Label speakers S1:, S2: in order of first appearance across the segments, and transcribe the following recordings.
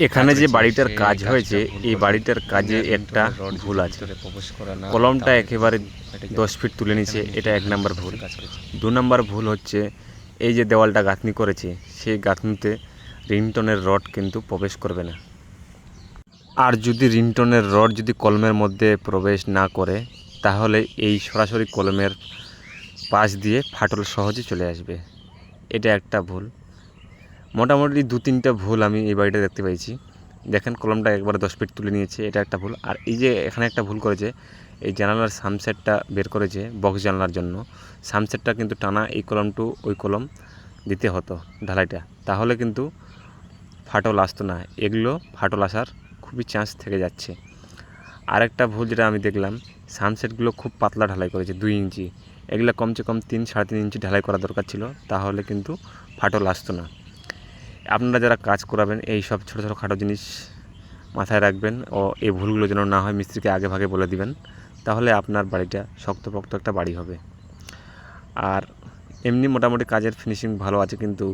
S1: এখানে যে বাড়িটার কাজ হয়েছে এই বাড়িটার কাজে একটা ভুল আছে। কলমটা একেবারে 10 ফিট তুলে নিয়েছে, এটা 1 নম্বর ভুল। 2 নম্বর ভুল হচ্ছে এই যে দেওয়ালটা গাঁথনি করেছে সেই গাঁথনিতে রিংটনের রড কিন্তু প্রবেশ করবে না। আর যদি রিংটনের রড যদি কলমের মধ্যে প্রবেশ না করে তাহলে এই সরাসরি কলমের পাশ দিয়ে ফাটল সহজে চলে আসবে। এটা একটা ভুল। মোটামুটি 2-3টা ভুল আমি এই বাড়িটা দেখতে পেয়েছি। দেখেন কলমটা একবারে 10 ফিট তুলে নিয়েছে, এটা একটা ভুল। আর এই যে এখানে একটা ভুল করেছে, এই জানালার সামসেটটা বের করেছে বক্স জানালার জন্য, সামসেটটা কিন্তু টানা এই কলম টু ওই কলম দিতে হতো ঢালাইটা, তাহলে কিন্তু ফাটল আসতো না। এগুলো ফাটল আসার খুবই চান্স থেকে যাচ্ছে। আরেকটা ভুল যেটা আমি দেখলাম, সানসেটগুলো খুব পাতলা ঢালাই করেছে 2 ইঞ্চি, এগুলো কমসে কম 3-3.5 ইঞ্চি ঢালাই করা দরকার ছিল, তাহলে কিন্তু ফাটল আসতো না। আপনারা যারা কাজ করাবেন এই সব ছোটো ছোটো খাটো জিনিস মাথায় রাখবেন ও এই ভুলগুলো যেন না হয় মিস্ত্রিকে আগে ভাগে বলে দিবেন, তাহলে আপনার বাড়িটা শক্তপোক্ত একটা বাড়ি হবে। আর এমনি মোটামুটি কাজের ফিনিশিং ভালো আছে, কিন্তু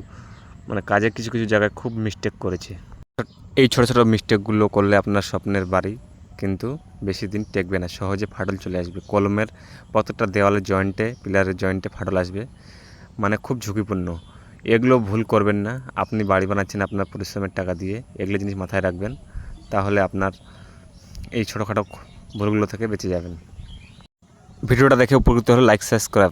S1: মানে কাজে কিছু কিছু জায়গায় খুব মিস্টেক করেছে। এই ছোটো ছোটো মিস্টেকগুলো করলে আপনার স্বপ্নের বাড়ি কিন্তু বেশি দিন টেকবে না, সহজে ফাটল চলে আসবে। কলমের প্রত্যেকটা দেওয়ালের জয়েন্টে পিলারের জয়েন্টে ফাটল আসবে, মানে খুব ঝুঁকিপূর্ণ। এগুলো ভুল করবেন না। আপনি বাড়ি বানাচ্ছেন আপনার পরিশ্রমের টাকা দিয়ে, এগুলো জিনিস মাথায় রাখবেন, তাহলে আপনার এই ছোটোখাটো ভুলগুলো থেকে বেঁচে যাবেন। ভিডিওটা দেখে উপকৃত হলে লাইক সাবস্ক্রাইব।